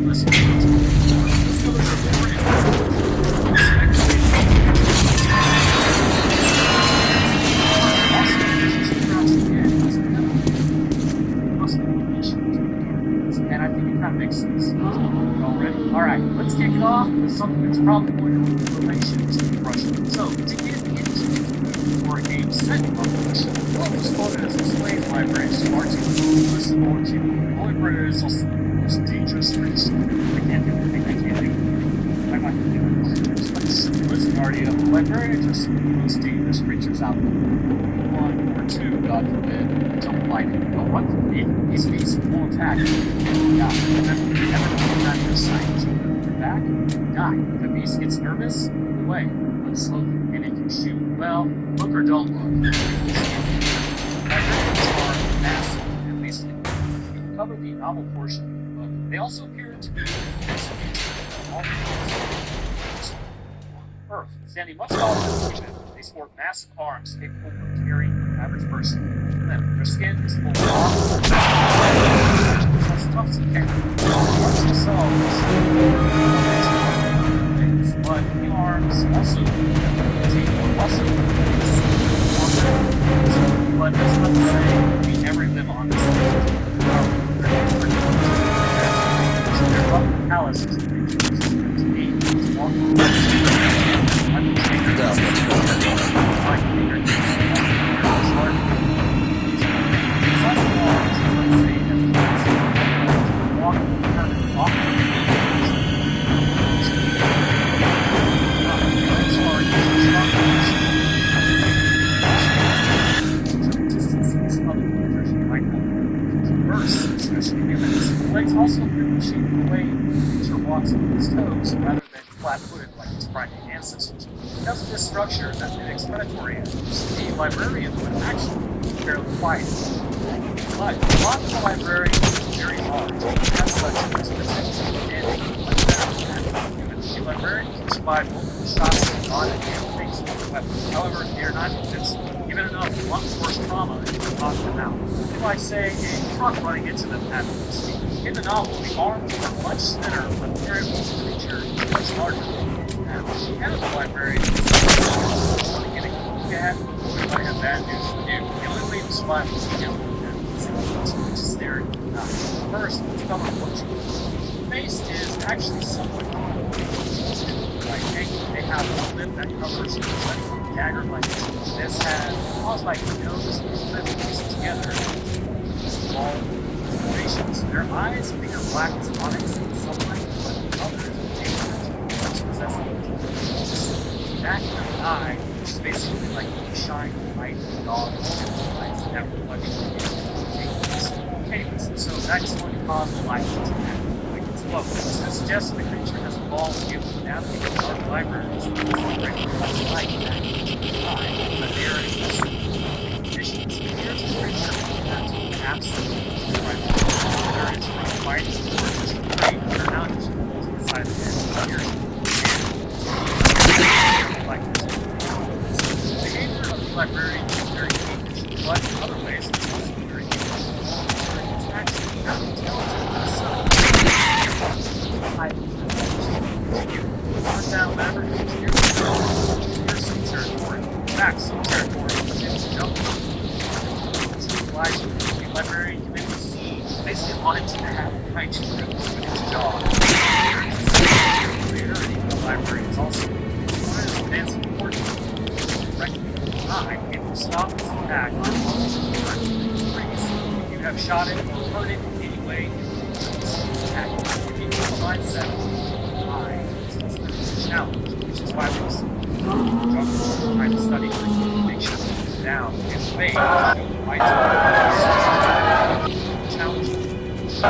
listen to this. Let's go to the board and and I think it kind of makes sense already. Alright, let's kick it off with something that's probably going to be relations to Russia. So, to get into for a game set in Russia, what was quoted as a slave library starting with origin. The library is also the most dangerous race. I can't do anything, I can't do anything. I'm not going to do it. But the simplicity of the librarians are some of the most dangerous creatures out there. One or two, God forbid, don't fight it. Don't run from it. These beasts will attack you. Die. Remember, never come back to sight. You're back, die. If a beast gets nervous, move away. Run slowly. And if you shoot, well, look or don't look. Librarians are massive, at least if you cover the novel portion of the book. They also appear to be all Earth, standing much taller than human. They sport massive arms capable of carrying an average person. Their skin is full of arms, as tough as it can. The arms themselves things, but the arms also contain more muscle. But that's not to say we never live on this earth. Their rough calluses to eat, to walk. Legs also appear to shape the way nature walks with its toes rather than flat-footed like its primate ancestors. Because of this structure that mimics predatory animals, the librarian would actually be fairly quiet. But the body of the librarian is very large, and as such, it's specific and much better than human. The librarian can survive multiple shots and non-enhanced things with a weapon. However, they are not invincible. Given enough blunt force trauma, it can knock them out. If I say a truck running into them at full speed. In the novel, the arms are much thinner, but the very old creature is much larger. And the head of the librarian is getting bad, but I have bad news for you. The only way to survive is to kill them. Which is there. First, let's cover what you do. The face is actually somewhat normal. Like they have one lip that covers a dagger-like. This has caused by the nose and lip pieced together. All formations. Their eyes appear black as onyx in sunlight, but others are dangerous, possessing the back of the eye, which is basically like the shine of light of the dog lights that reflection. Anyways, so that's going to cause the light to act like it's low. This suggests the creature has evolved to be able to navigate the dark libraries and regular light that eye, but they are existing conditions. Here's the creature compared to an absolute whether it's from fighting or just prey, they're not just holding the side of the head here. Like this. The behavior of the librarian is very dangerous, but in other ways it's also very dangerous. It's actually very intelligent itself. Down laboratories here, here's some territory. Back some territory, it's jumping. The librarian can maybe see basically wanted to have right to open its jaw. The rarity of the library is also one of the advanced importance directly in the eye. It will stop its attack or freeze. If you have shot it or hurt it in any way, it will attack. If you utilize that eye, it's a challenge, which is why we trying to study to make sure it's down and fade right challenge. The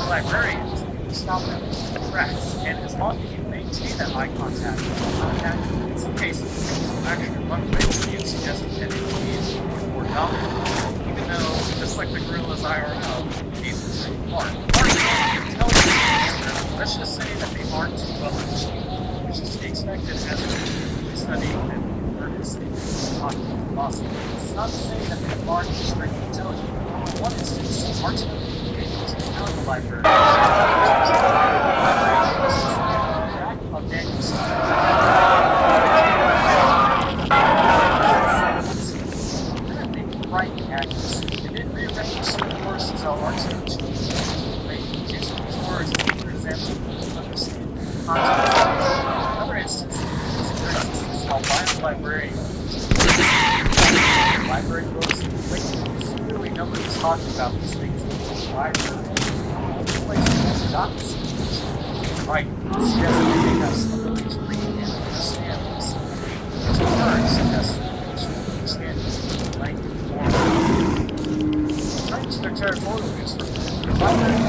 librarians stop them in tracks, and as long as you maintain that eye contact, in some cases, people actually run away from you, suggesting that it is more dominant, even though, just like the gorillas IRL, these are pretty hard. Let's just say that they aren't too well understood, which is to be expected as we study and learn to say possible. It's not to say that they aren't extremely intelligent. In one instance, Martin is not the library. Of Daniel's frightening accuracy. They didn't rearrange certain words to tell our team to using these words, for example, understand context. Another instance is there exists how violent librarian library books clearly nobody's talking about these things in the library. Right. Yes, they have some ability to read and understand this. Words suggests understanding language form. Turning to their territorial use for the library,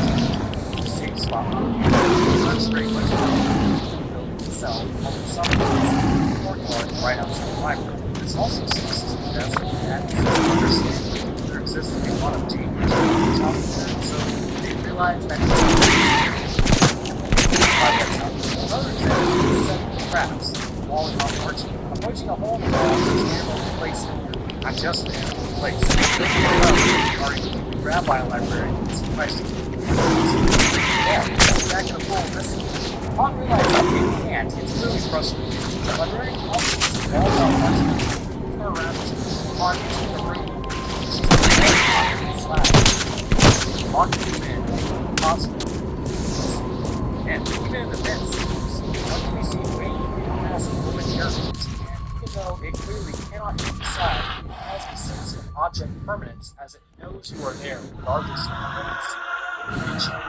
safe spot, straight west the building itself, while some courtyard right outside the library. This also seems to suggest that there exists a lot of danger to the top of there, so they realize that traps, falling off marching, approaching a hole in the wall, and placing I just there, place. Grab by a librarian, it's a question. Yeah, back in the full listen. Upon realizing that you can't, it's really frustrating. The librarian also falls off marching, her around to on into the room. She's locking you in, possible. And even in the midst, what can we see waiting past the woman characters? And even though it clearly cannot be decided, it has a sense of object permanence as it knows you are there regardless of permanence. It will reach you, and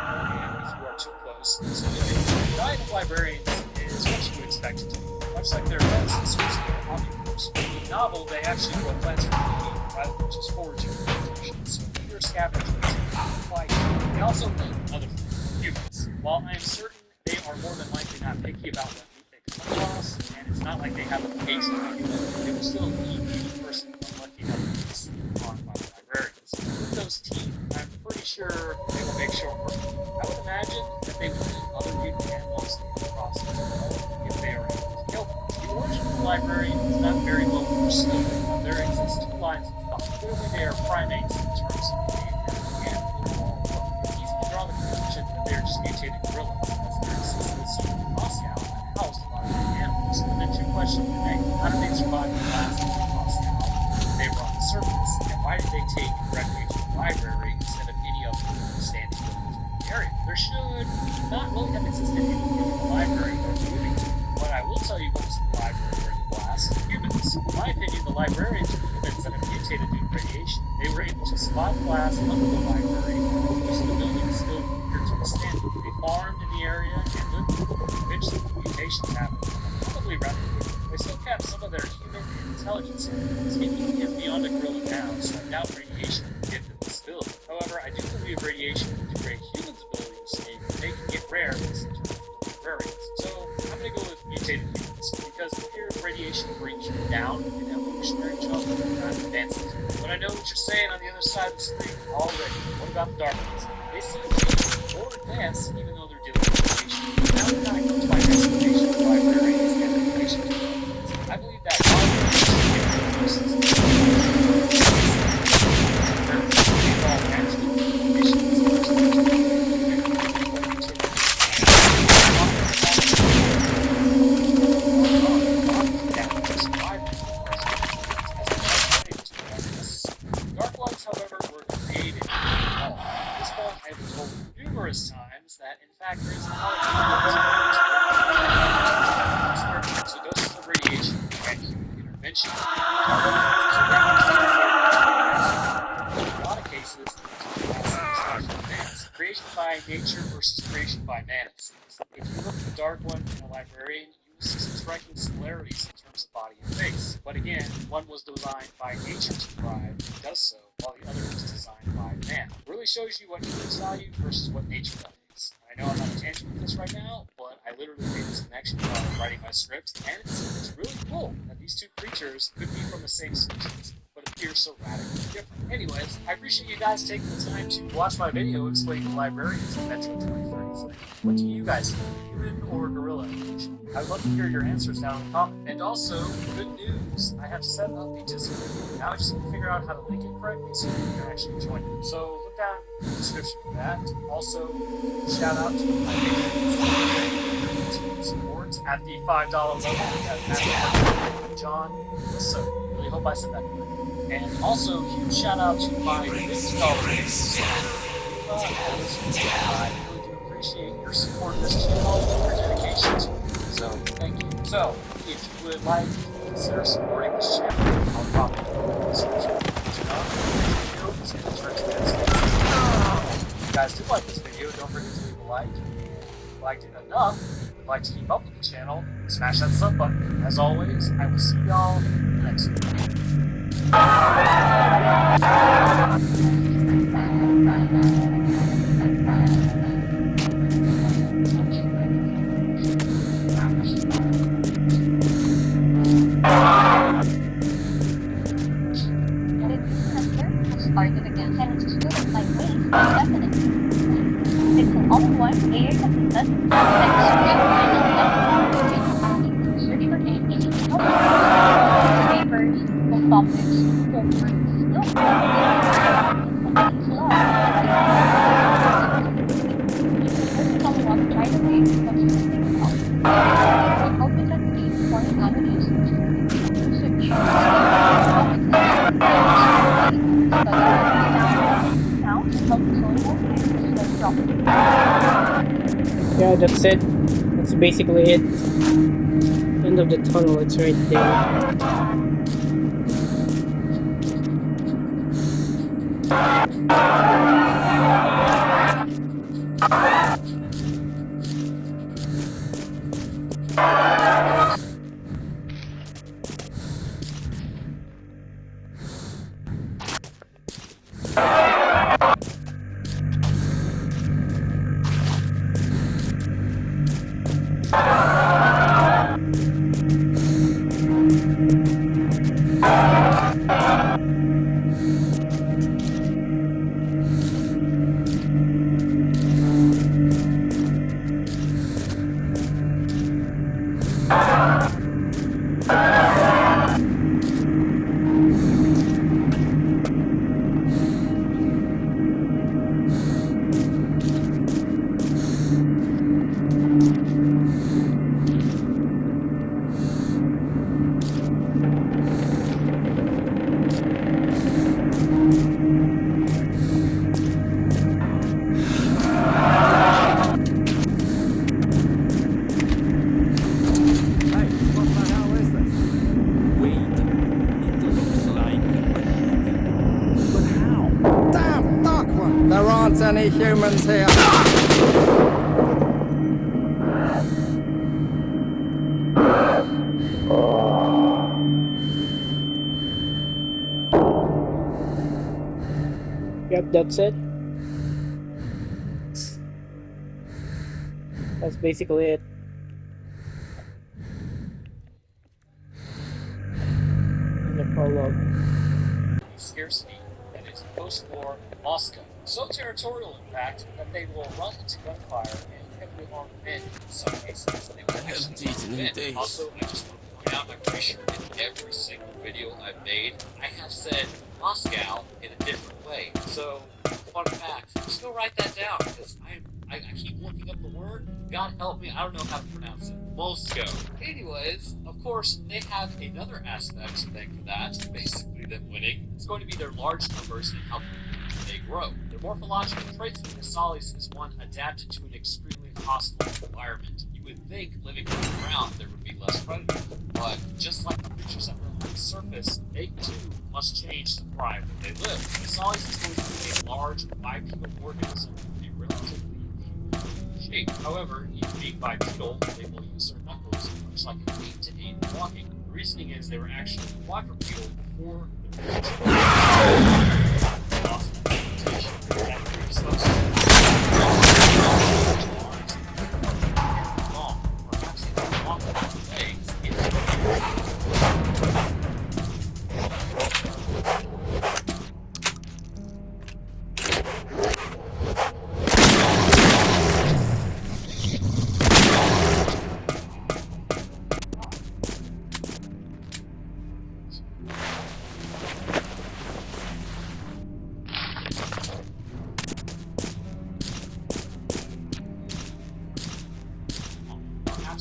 if you are too close, so the diet of librarians is what you would expect it to be. Much like their medicines or their omnivores. In the novel, they actually grow plants from eating rather than just foraging for nutrition. So pure scavengers. They also eat other humans. While I am certain they are more than likely not picky about what meat they come across, and it's not like they have a case of human, they will still eat any person unlucky enough to be on by the librarians. With those teeth, I'm pretty sure they will make sure for me. I would imagine that they would eat other mutant animals in the process if they are able to kill them. The origin of the librarian is not very well understood. There exist two lines of thought. Clearly they are primates in terms of behavior and overall look. It's easy to draw the conclusion that they are just mutated gorillas, as there exists this Moscow that housed a lot of animals. But then two questions remain. How did they survive the last Moscow? They were on the surface, and why did they take refuge in the library instead of any other standing buildings in the area? There should not really have existed anything in the library they're moving to. But I will tell you what was in the library during the blast. Humans. In my opinion, the librarians are humans that have mutated due to radiation. They were able to survive the blast under the library, most of the buildings still appear to withstand it. They farmed in the area, and then eventually the mutations happened. Probably rather quickly. They still kept some of their human intelligence in them. Speaking is beyond a gorilla now, so I doubt radiation would give them this ability. However, I do believe radiation would degrade humans' ability to sleep, making it rare in this librarians. So I'm going to go with mutated humans, because it appears radiation brings you down in evolutionary jump and not advances. But I know what you're saying on the other side of the screen already. What about the dark ones? They seem to be more advanced, even though they're dealing with radiation. Now we kind of come to my explanation of librarians and relation to aliens. I believe that numerous times that, in fact, there is a so doses of radiation and human intervention. In a lot of cases, creation by nature versus creation by man, it seems. If you look at the Dark One and a librarian, you see some striking similarities in terms of body and face. But again, one was designed by nature to thrive and does so, while the other was designed by man. It really shows you what humans value versus what nature values. I know I'm on a tangent with this right now, but I literally made this connection while writing my script, and it's really cool that these two creatures could be from the same species, but appear so radically different. Anyways, I appreciate you guys taking the time to watch my video explaining the librarians of Metro 2033. What do you guys think, human or gorilla evolution? I'd love to hear your answers down in the comments. And also, good news, I have set up a Discord. Now I just need to figure out how to link it correctly so you can actually join it. So look down in the description for that. Also, shout out to my patrons support at the $5 level. We have Matt, John, Melissa. Really hope I said that correctly. And also, huge shout out to my $50 patrons. I really do appreciate your support of this channel and your dedication to it. So, thank you. So, if you would like to consider supporting this channel, I'll drop it in the description. If you guys did like this video, don't forget to leave a like. And if you liked it enough, and would like to keep up with the channel, smash that sub button. As always, I will see y'all in the next started again, and it's still like wait, definitely. It's an all-in-one AI assistant that search for anything, favors, full topics, full words, no, it's love. First tell me what to try to make, what you think about. We open that page for avenues, search, Yeah, that's it. That's basically it. End of the tunnel, it's right there. There aren't any humans here. Yep, that's it. That's basically it. In the prologue. Scarcity that is post-war Moscow. So territorial, in fact, that they will run into gunfire and heavily armed men in some cases. They will actually win. Also, I just want to point out, I'm pretty sure in every single video I've made, I have said Moscow in a different way. So, fun fact, just go write that down, because I keep looking up the word. God help me, I don't know how to pronounce it. Moscow. Anyways, of course, they have another aspect to thank for that, basically them winning. It's going to be their large numbers and how they grow. Their morphological traits of the Solis is one adapted to an extremely hostile environment. You would think living on the ground there would be less predators, but just like the creatures that live on the surface, they too must change to thrive where they live. The Solis is going to be a large bipedal organism with a relatively shape. However, even being bipedal, they will use their knuckles much like a feet to aid in walking. The reasoning is they were actually quadrupedal before the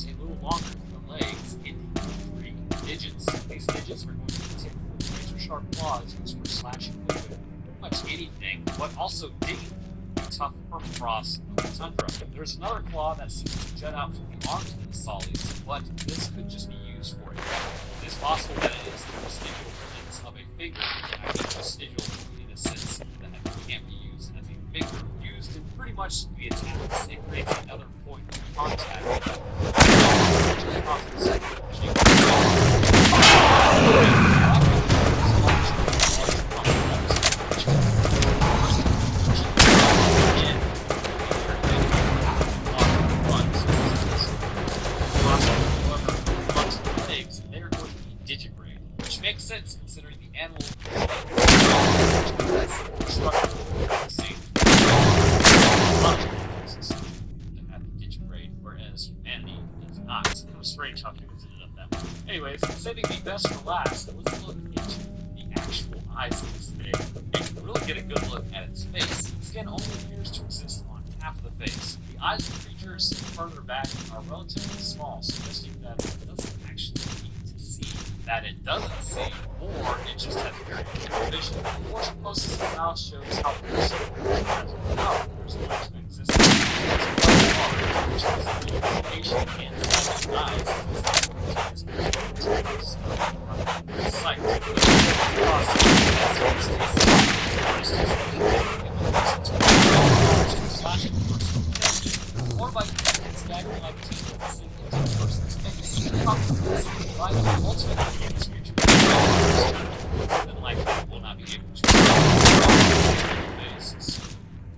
arms a little longer than the legs, in 3 digits. These digits are going to be tipped with razor-sharp claws used for slashing with pretty much anything, but also digging the tough permafrost of the tundra. There's another claw that seems to jut out from the arms of the Sollies, but this could just be used for a weapon. It is possible that it is the vestigial remnants of a figure, and I think vestigial in a sense that it can't be used as a figure, used in pretty much the attacks. It creates another point of contact. Makes sense considering the animal at the digigrade, whereas humanity does not. It was strange how humans ended up that way. Anyways, saving the best for last, let's look into the actual eyes of this thing and really get a good look at its face. The skin only appears to exist on half of the face. The eyes of the creature seen further back are relatively small, suggesting that it doesn't actually that it doesn't see, or it just has very good vision. The portion closest to the mouth shows how close it has without there's no much existence. Which is the indication and the eyes sight. Or by its gag-like teeth that sink into the person's face. Ultimately, this creature more than likely will not be able to face.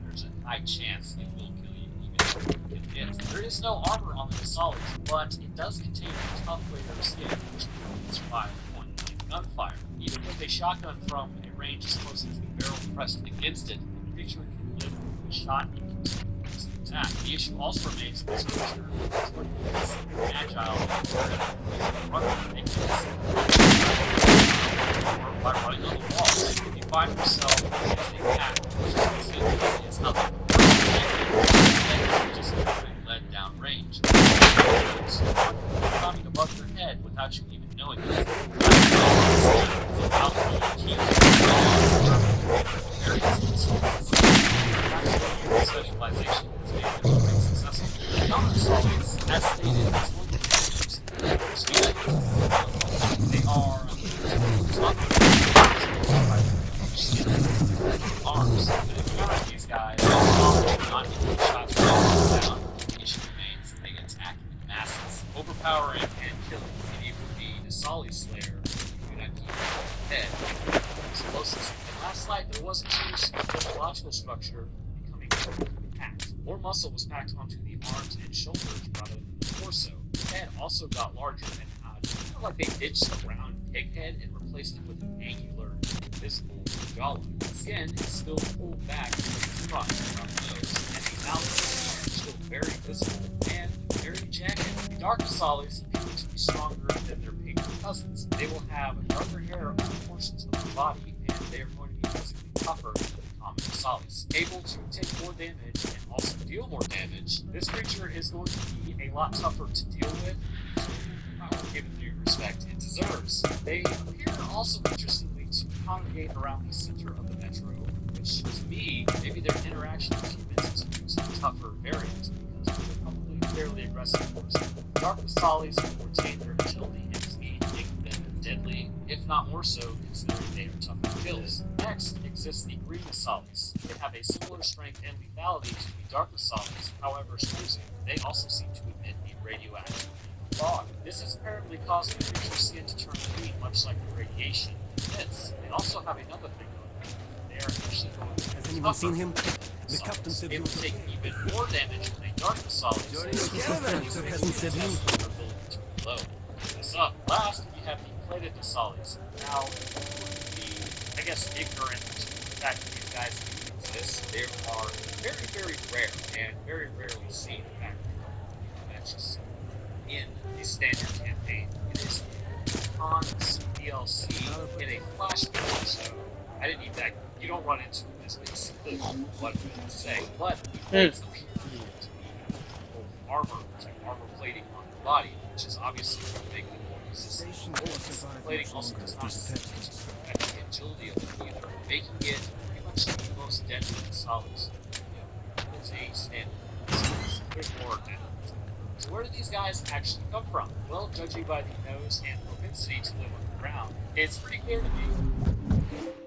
There's a high chance it will kill you even if you can hit. There is no armor on the Sollies, but it does contain a tough layer of skin which can survive point-blank gunfire. Even with a shotgun from a range as close as the barrel pressed against it, the creature can live with a shot and continue its attack. The issue also remains that this creature is going to be agile and by running on the walls. If you find yourself in a pack, which is nothing just led down range. Coming above your head without you even knowing it. Specialization has made them very successful. Non-Sollies, as stated, they are arms. And these guys not getting shots down. The issue remains that they attack in masses, overpowering and killing. Maybe it would be the Solly Slayer who would keep head. Explosives. In the last slide, there was a change to the physiological structure becoming packed. More muscle was packed onto the arms and shoulders rather than the torso. The head also got larger and had kind of like they ditched the round pig head and replaced it with an angular, visible jawline. The skin is still pulled back to the front around the nose, and the mouth is still very visible and very jagged. The darker Sollies appear to be stronger than their pink cousins. They will have darker hair on portions of the body, and they are going to be physically tougher than the common Sollies. Able to take more damage and also deal more damage, this creature is going to be a lot tougher to deal with, given due respect it deserves. They appear also interestingly to congregate around the center of the metro, which to me, maybe their interaction with humans is a tougher variant, because they're probably fairly aggressive force. The darker Sollies will retain their agility and speed, making them deadly, if not more so, considering they are tougher kills. Next exists the green Sollies. They have a similar strength and lethality to the darker Sollies, however, strangely, they also seem to emit a radioactive fog. This has apparently caused the creature's skin to turn green, much like the radiation emits. They also have another thing going on. They are actually going to Has anyone seen him? The captain said they will take even more damage than a darker Solid. Low. This up. Last, we have the plated Solids. Now, the, I guess, ignorant to the fact that these guys exist, they are very, very rare and very rarely seen. In fact, that's just in the standard campaign. It is on DLC in a flashback, so I didn't need that. You don't run into this basically what I'm going to say, but the plates appear to be both armor protected armor plating on the body, which is obviously a big resistant Station to can't bullets. The survive plating much also longer does with not these attachments. affect the agility of the needler, making it pretty much the most deadly of solids. It's a standard. It's a bit more deadly. So where do these guys actually come from? Well, judging by the nose and propensity to live underground, it's pretty clear to me.